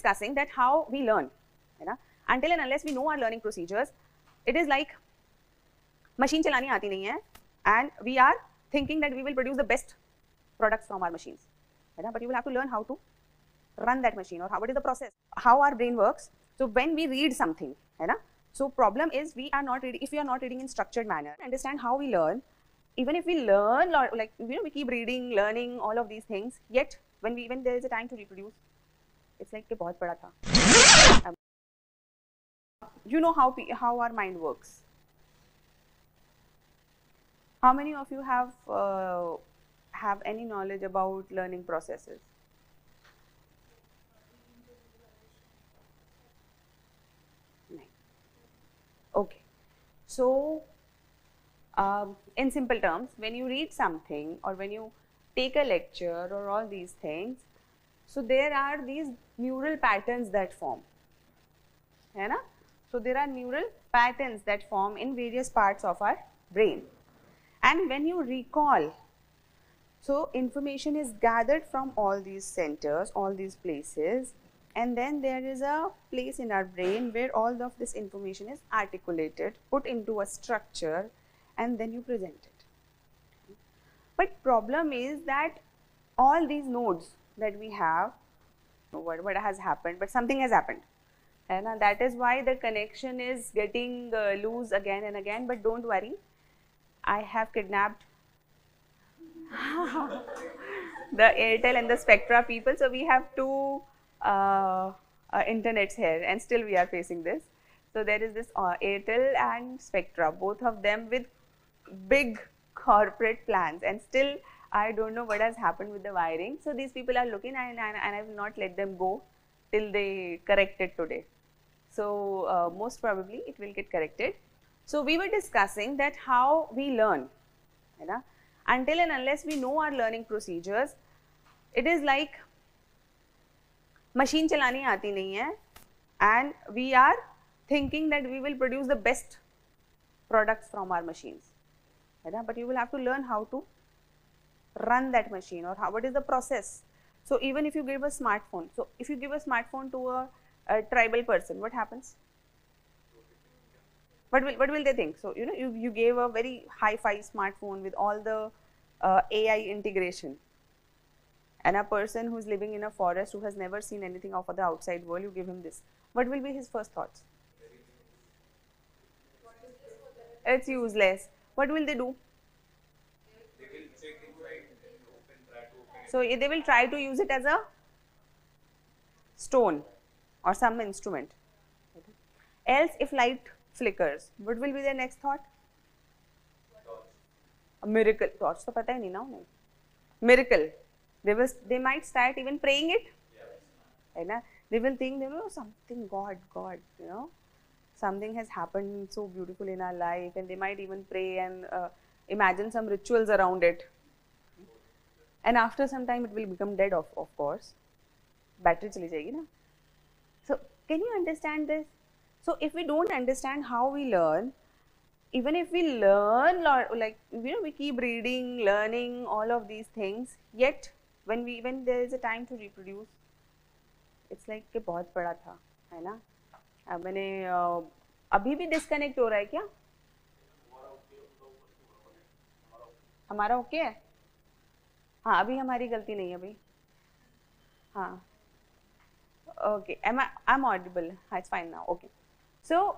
discussing that how we learn, है ना? Until and unless we know our learning procedures, it is like machine चलानी आती नहीं है, and we are thinking that we will produce the best products from our machines, है ना? But you will have to learn how to run that machine, or what is the process, how our brain works. So when we read something, है ना? So problem is we are not reading, if we are not reading in structured manner, understand how we learn. Even if we learn, like, you know, we keep reading, learning, all of these things, yet when there is a time to reproduce, it's like कि बहुत बड़ा था. You know how our mind works. How many of you have any knowledge about learning processes? Okay, so in simple terms, when you read something or when you take a lecture or all these things, so there are these neural patterns that form, है ना? So there are neural patterns that form in various parts of our brain, and when you recall, so information is gathered from all these centers, all these places, and then there is a place in our brain where all of this information is articulated, put into a structure, and then you present it. But problem is that all these nodes that we have, what has happened, but something has happened, and that is why the connection is getting loose again and again. But don't worry, I have kidnapped the Airtel and the Spectra people, so we have two internets here, and still we are facing this. So there is this Airtel and Spectra, both of them with big corporate plans, and still I don't know what has happened with the wiring. So these people are looking, and I will not let them go till they correct it today. So most probably it will get corrected. So we were discussing that how we learn, है ना? Until and unless we know our learning procedures, it is like machine चलानी आती नहीं है, and we are thinking that we will produce the best products from our machines, है ना? But you will have to learn how to run that machine, or what is the process. So even if you give a smartphone, so if you give a smartphone to a tribal person, what happens? What will they think? So you know, you gave a very hi-fi smartphone with all the AI integration, and a person who is living in a forest, who has never seen anything of the outside world, you give him this. What will be his first thoughts? It's useless. What will they do? They will check inside and try to open it. So they will try to use it as a stone or some instrument. Else, if light flickers, what will be their next thought? Torch. A miracle. Torch तो पता ही नहीं ना उन्हें. Miracle. They might start even praying it. है ना? They will think, they will, something, God, you know, something has happened so beautiful in our life, and they might even pray and imagine some rituals around it. And after some time, it will become dead, of course. Battery चली जाएगी ना. So can you understand this? So if we don't understand how we learn, even if we learn, like, you know, we keep reading, learning, all of these things, yet when there is a time to reproduce, it's like कि बहुत बड़ा था, है ना? अब मैंने अभी भी डिस्कनेक्ट हो रहा है क्या? हमारा ओके है? हाँ, अभी हमारी गलती नहीं है अभी. हाँ, okay. I'm audible. It's fine now. Okay. So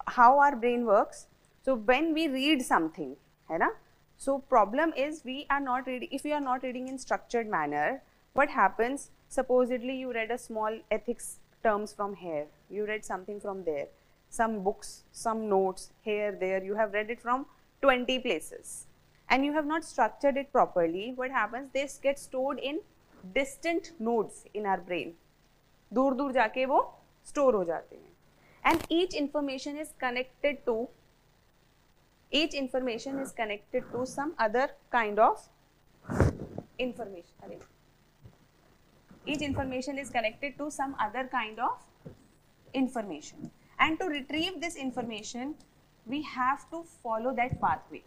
how our brain works? So when we read something, है ना? So problem is we are not reading. If we are not reading in structured manner, what happens? Supposedly you read a small ethics terms from here. You read something from there. Some books, some notes here, there. You have read it from 20 places, and you have not structured it properly. What happens? This gets stored in distant nodes in our brain. दूर दूर जाके वो store हो जाते हैं. And each information is connected to some other kind of information. Each information is connected to some other kind of information. And to retrieve this information, we have to follow that pathway.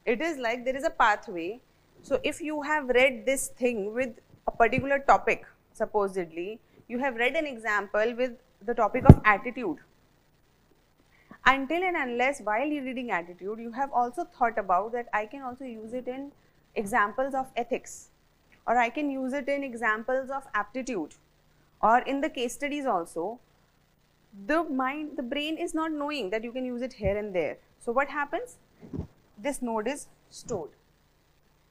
It is like there is a pathway. So if you have read this thing with a particular topic, supposedly, you have read an example with the topic of attitude. Until and unless while you're reading attitude, you have also thought about that I can also use it in examples of ethics, or I can use it in examples of aptitude, or in the case studies also. The brain is not knowing that you can use it here and there. So what happens? This node is stored.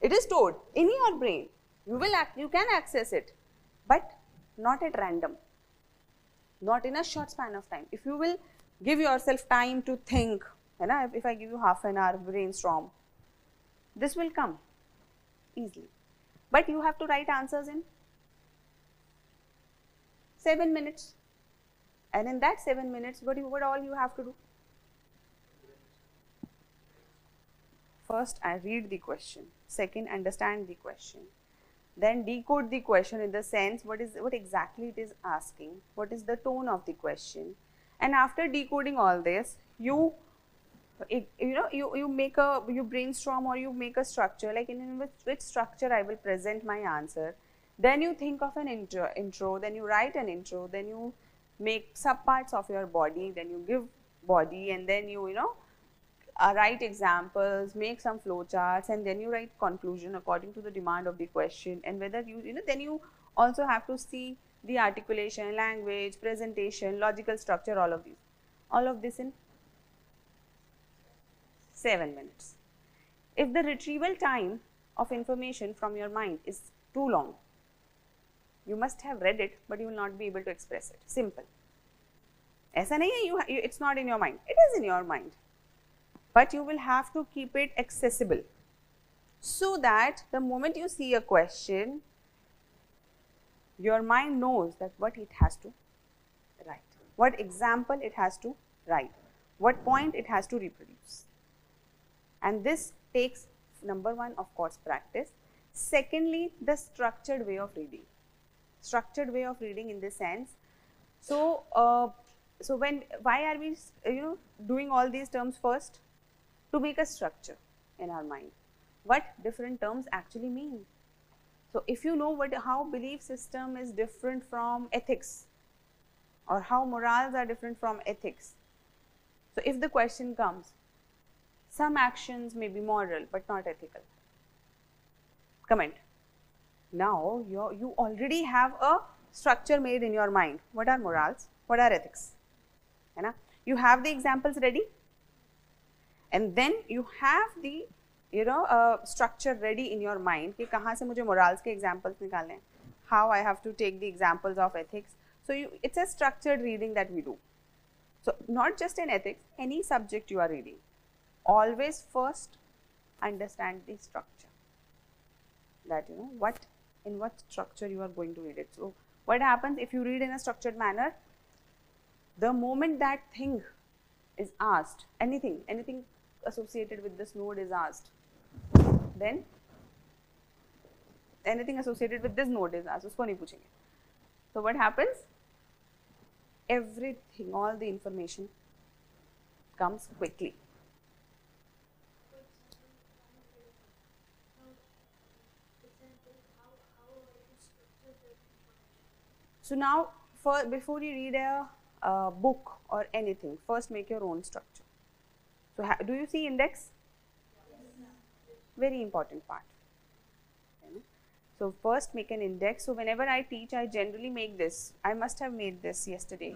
It is stored in your brain. You can access it, but not at random, not in a short span of time. If you will give yourself time to think, if I give you half an hour brainstorm, this will come easily. But you have to write answers in 7 minutes. And in that 7 minutes, what all you have to do? First, I read the question. Second, understand the question. Then decode the question in the sense what exactly it is asking, what is the tone of the question. And after decoding all this, you brainstorm, or you make a structure, like in which structure I will present my answer. Then you think of an intro, then you write an intro, then you make subparts of your body, then you give body, and then you write examples, make some flowcharts, and then you write conclusion according to the demand of the question. And whether then you also have to see the articulation, language, presentation, logical structure, all of this in 7 minutes. If the retrieval time of information from your mind is too long, you must have read it, but you will not be able to express it. Simple. ऐसा नहीं है it's not in your mind. It is in your mind, but you will have to keep it accessible, so that the moment you see a question, your mind knows that what it has to write, what example it has to write, what point it has to reproduce. And this takes, number one, of course, practice. Secondly, the structured way of reading. Structured way of reading in this sense. So, why are we doing all these terms first? To make a structure in our mind, what different terms actually mean. So if you know how belief system is different from ethics, or how morals are different from ethics. So if the question comes, some actions may be moral but not ethical, comment. Now you already have a structure made in your mind. What are morals? What are ethics? You have the examples ready, and then you have the structure ready in your mind कि कहाँ से मुझे morals के examples निकालने हैं, how I have to take the examples of ethics. So it's a structured reading that we do. So not just in ethics, any subject you are reading, always first understand the structure, that in what structure you are going to read it. So what happens if you read in a structured manner? The moment that thing is asked, anything associated with this node is asked, then anything associated with this node is asked, usko nahi पूछेंगे. So what happens? Everything, all the information comes quickly. So now, before you read a book or anything, first make your own structure. So do you see index? Very important part. So first make an index. So whenever I teach, I generally make this. I must have made this yesterday,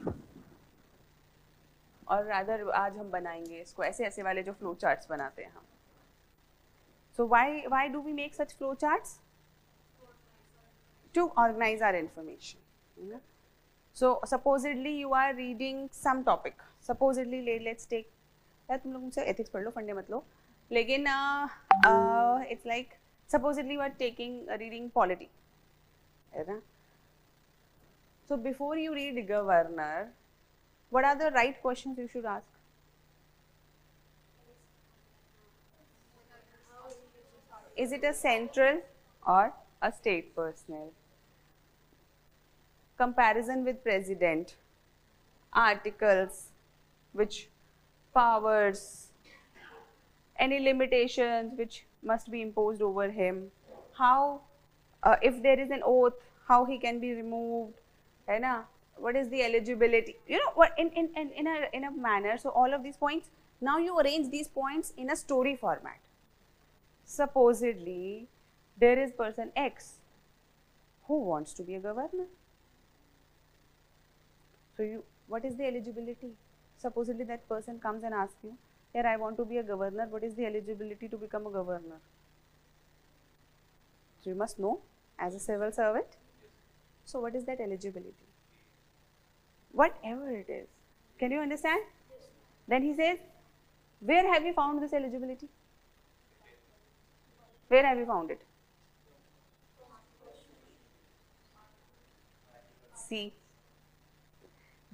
or rather आज हम बनाएंगे इसको, ऐसे वाले जो flow charts बनाते हैं हम. So why do we make such flow charts? To organize our information. So supposedly you are reading some topic. Supposedly let's take, तुम लोग मुझसे ethics पढ़ लो, फंडे मत लो. लेकिन it's like supposedly you are reading polity. So before you read governor, what are the right questions you should ask? Is it a central or a state personnel? Comparison with president, articles, which powers, any limitations which must be imposed over him, how, if there is an oath, how he can be removed, है ना? What is the eligibility? You know what, in a manner. So all of these points, now you arrange these points in a story format. Supposedly there is person X who wants to be a governor. So what is the eligibility? Supposedly that person comes and asks you, here I want to be a governor, what is the eligibility to become a governor? So you must know as a civil servant. So what is that eligibility? Whatever it is. Can you understand? Then he says, where have you found this eligibility? Where have you found it? C.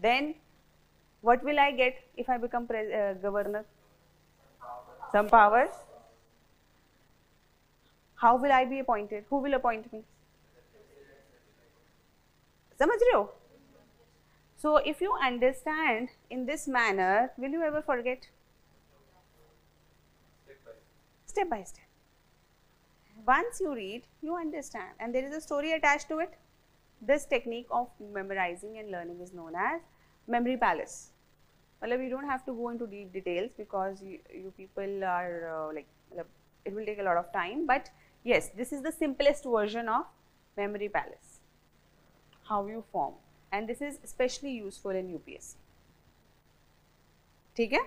Then what will I get if I become governor? Some powers. How will I be appointed? Who will appoint me? समझ रहे हो? So if you understand in this manner, will you ever forget? Step by step. Once you read, you understand, and there is a story attached to it. This technique of memorizing and learning is known as memory palace. Well, you don't have to go into details because you people are it will take a lot of time, but yes, this is the simplest version of memory palace, how you form, and this is especially useful in UPSC. ठीक है?